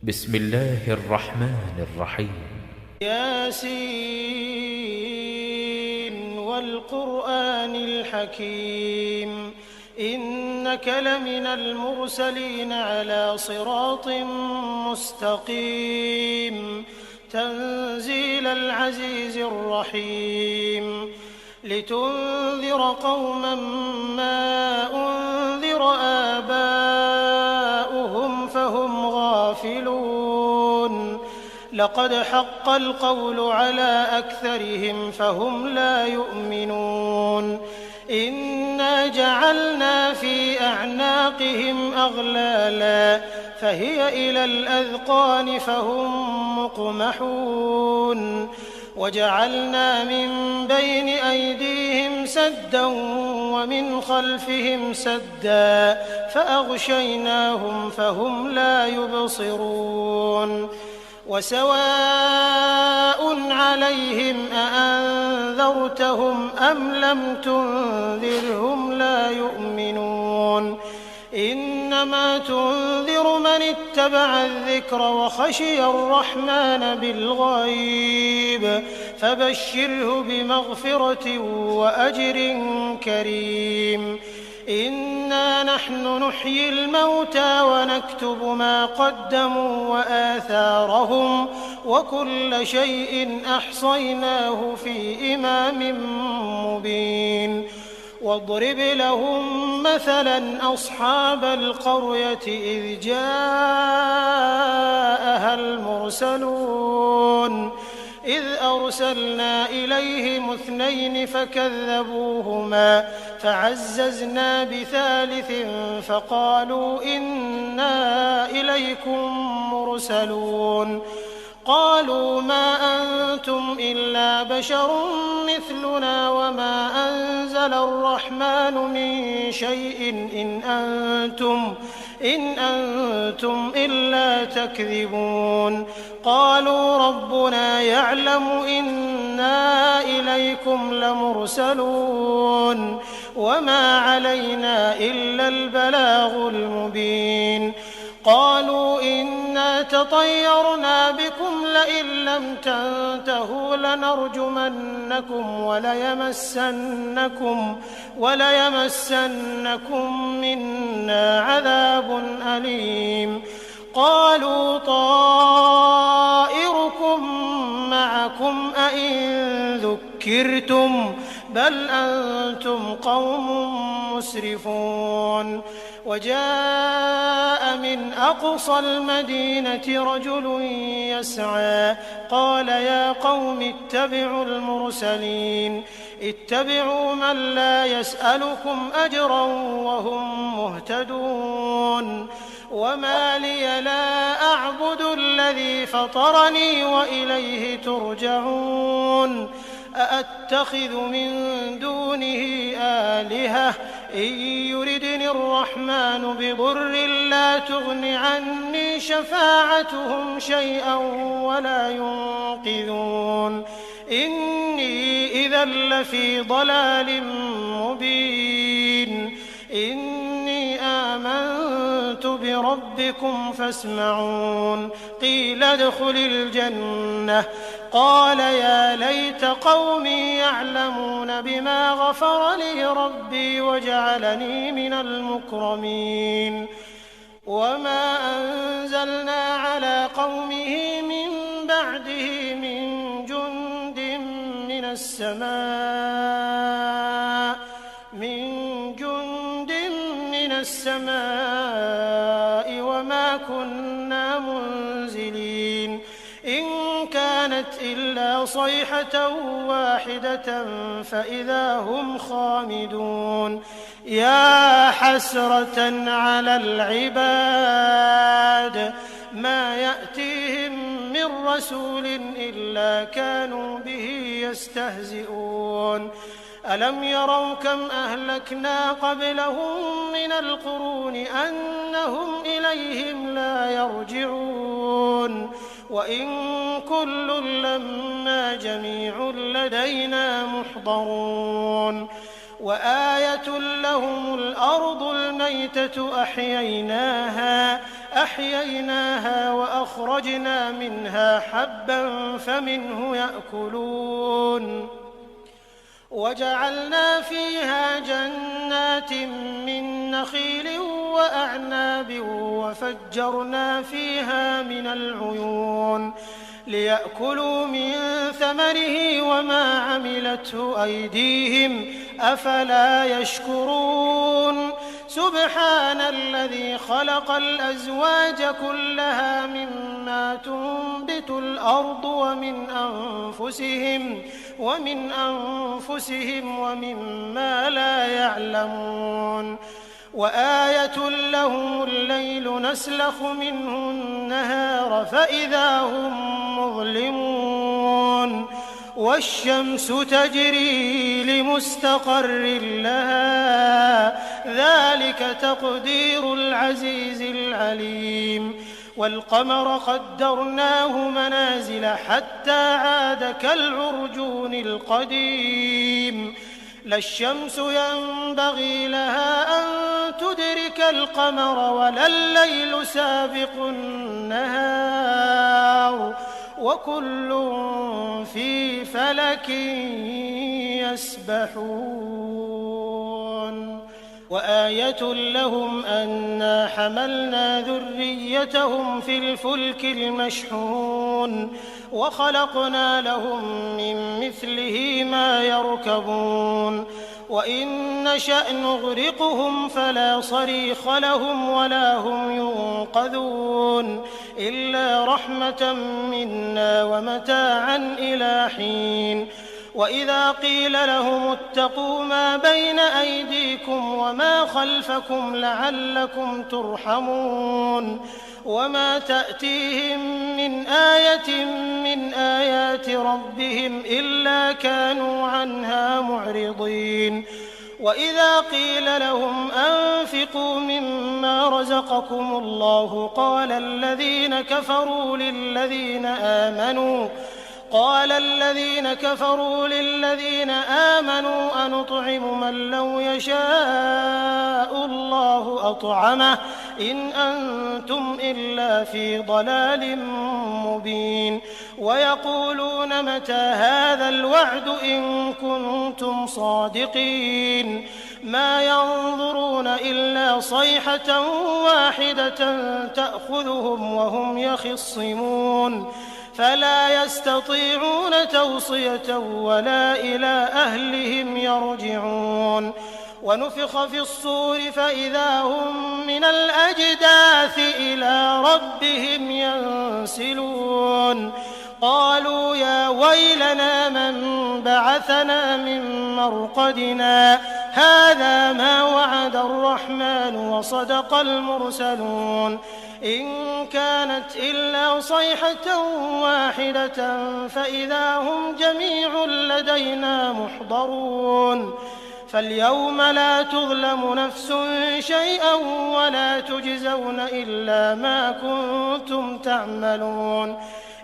بسم الله الرحمن الرحيم. ياسين والقرآن الحكيم إنك لمن المرسلين على صراط مستقيم تنزيل العزيز الرحيم لتنذر قوما ما أنذر آباؤهم فهم غافلون لقد حق القول على أكثرهم فهم لا يؤمنون إنا جعلنا في أعناقهم أغلالا فهي إلى الأذقان فهم مقمحون وجعلنا من بين أيديهم سدا ومن خلفهم سدا فأغشيناهم فهم لا يبصرون وسواء عليهم أأنذرتهم أم لم تنذرهم لا يؤمنون إنما تنذر من اتبع الذكر وخشي الرحمن بالغيب فبشره بمغفرة وأجر كريم إنا نحن نحيي الموتى ونكتب ما قدموا وآثارهم وكل شيء أحصيناه في إمام مبين واضرب لهم مثلا أصحاب القرية إذ جاءها المرسلون إذ أرسلنا إليهم 2 فكذبوهما فعززنا بثالث فقالوا إنا إليكم مرسلون قالوا ما أنتم إلا بشر مثلنا وما أنزل الرحمن من شيء إن أنتم إلا تكذبون قالوا ربنا يعلم إنا إليكم لمرسلون وما علينا إلا البلاغ المبين قالوا إنا تطيرنا بكم لئن لم تنتهوا لنرجمنكم وليمسنكم منا عذاب أليم قالوا طائركم معكم أئن ذكرتم بل أنتم قوم مسرفون وجاء من أقصى المدينة رجل يسعى قال يا قوم اتبعوا المرسلين اتبعوا من لا يسألكم أجرا وهم مهتدون وما لي لا أعبد الذي فطرني وإليه ترجعون أأتخذ من دونه آلهة إن يردني الرحمن بضر لا تغن عني شفاعتهم شيئا ولا ينقذون إني إذا لفي ضلال مبين إني آمنت بربكم فاسمعون قيل ادخل الجنة قال يا ليت قومي يعلمون بما غفر لي ربي وجعلني من المكرمين وما أنزلنا على قومه من بعده من جند من السماء وما كنا منزلين إن كانت إلا صيحة واحدة فإذا هم خامدون يا حسرة على العباد ما يأتيهم من رسول إلا كانوا به يستهزئون ألم يروا كم أهلكنا قبلهم من القرون أنهم إليهم لا يرجعون وإن كل لما جميع لدينا محضرون وآية لهم الأرض الميتة أحييناها فأخرجنا منها حبا فمنه يأكلون وجعلنا فيها جنات من نخيل وأعناب وفجرنا فيها من العيون ليأكلوا من ثمره وما عملته أيديهم أفلا يشكرون سبحان الذي خلق الأزواج كلها مما تنبت الأرض ومن أنفسهم ومما لا يعلمون وآية لهم الليل نسلخ منه النهار فإذا هم مظلمون والشمس تجري لمستقر لها ذلك تقدير العزيز العليم والقمر قدرناه منازل حتى عاد كالعرجون القديم لا الشمس ينبغي لها أن تدرك القمر ولا الليل سابق النهار وكل في فلك يسبحون وآية لهم أنا حملنا ذريتهم في الفلك المشحون وخلقنا لهم من مثله ما يركبون وإن نشأ نغرقهم فلا صريخ لهم ولا هم ينقذون إلا رحمة منا ومتاعا إلى حين وإذا قيل لهم اتقوا ما بين أيديكم وما خلفكم لعلكم ترحمون وما تأتيهم من آية من آيات ربهم إلا كانوا عنها معرضين وإذا قيل لهم أنفقوا مما رزقكم الله قال الذين كفروا للذين آمنوا أنطعم من لو يشاء الله أطعمه إن أنتم إلا في ضلال مبين ويقولون متى هذا الوعد إن كنتم صادقين ما ينظرون إلا صيحة واحدة تأخذهم وهم يخصمون فلا يستطيعون توصية ولا إلى أهلهم يرجعون ونفخ في الصور فإذا هم من الأجداث إلى ربهم ينسلون قالوا يا ويلنا من بعثنا من مرقدنا هذا ما وعد الرحمن وصدق المرسلون إن كانت إلا صيحة واحدة فإذا هم جميع لدينا محضرون فاليوم لا تظلم نفس شيئا ولا تجزون إلا ما كنتم تعملون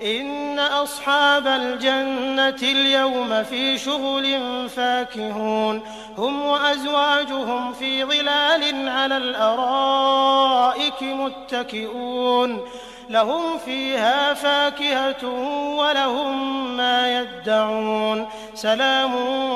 إن أصحاب الجنة اليوم في شغل فاكهون هم وأزواجهم في ظلال على الأرائك متكئون لهم فيها فاكهة ولهم ما يدعون سلام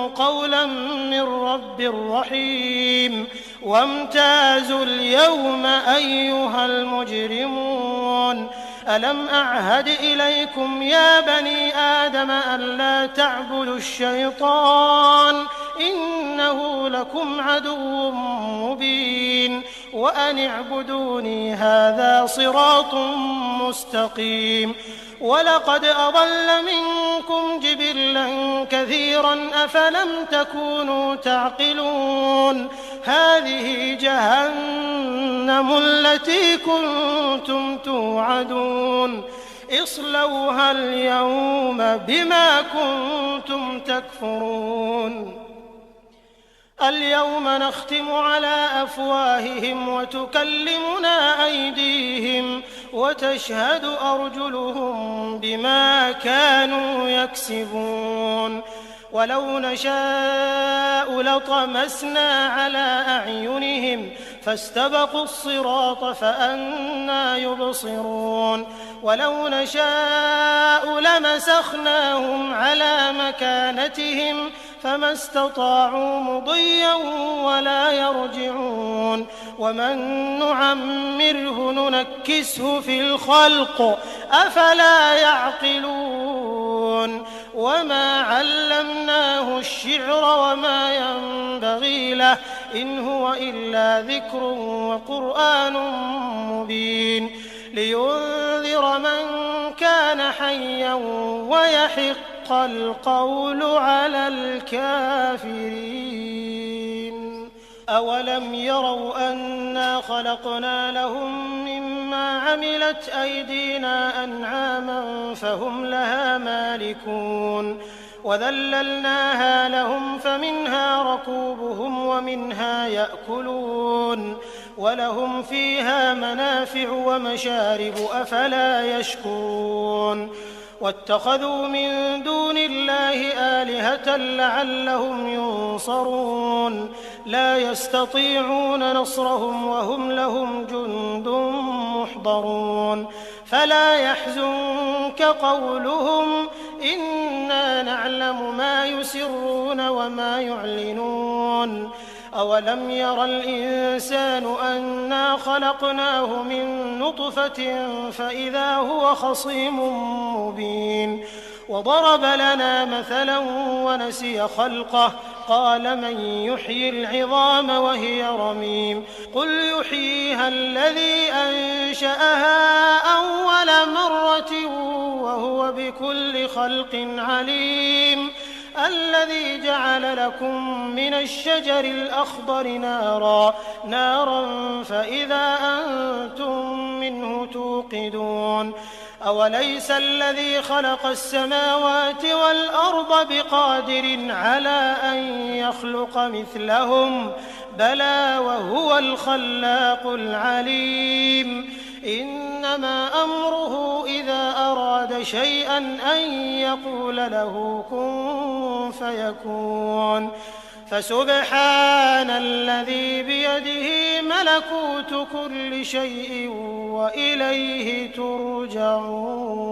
قولا من رب رحيم وامتازوا اليوم أيها المجرمون ألم أعهد إليكم يا بني آدم ألا تعبدوا الشيطان إنه لكم عدو مبين وأن اعبدوني هذا صراط مستقيم ولقد أضل منكم جبلا كثيرا أفلم تكونوا تعقلون هذه جهنم التي كنتم توعدون اصلوها اليوم بما كنتم تكفرون اليوم نختم على أفواههم وتكلمنا أيديهم وتشهد أرجلهم بما كانوا يكسبون ولو نشاء لطمسنا على أعينهم فاستبقوا الصراط فأنى يبصرون ولو نشاء لمسخناهم على مكانتهم فما استطاعوا مضيا ولا يرجعون ومن نعمره ننكسه في الخلق أفلا يعقلون وما علمناه الشعر وما ينبغي له إن هو إلا ذكر وقرآن مبين لينذر من كان حيا ويحق القول على الكافرين أولم يروا أنا خلقنا لهم مما عملت أيدينا أنعاما فهم لها مالكون وذللناها لهم فمنها ركوبهم ومنها يأكلون ولهم فيها منافع ومشارب أفلا يشكرون واتخذوا من دون الله آلهة لعلهم ينصرون لا يستطيعون نصرهم وهم لهم جند محضرون فلا يحزنك قولهم إنا نعلم ما يسرون وما يعلنون أولم ير الإنسان أنا خلقناه من نطفة فإذا هو خصيم مبين وضرب لنا مثلا ونسي خلقه قال من يحيي العظام وهي رميم قل يحييها الذي أنشأها أول مرة وهو بكل خلق عليم الذي جعل لكم من الشجر الأخضر نارا فإذا أنتم منه توقدون أوليس الذي خلق السماوات والأرض بقادر على أن يخلق مثلهم بلى وهو الخلاق العليم إنما أمره إذا أراد شيئا أن يقول له كن فيكون فسبحان الذي بيده ملكوت كل شيء وإليه ترجعون.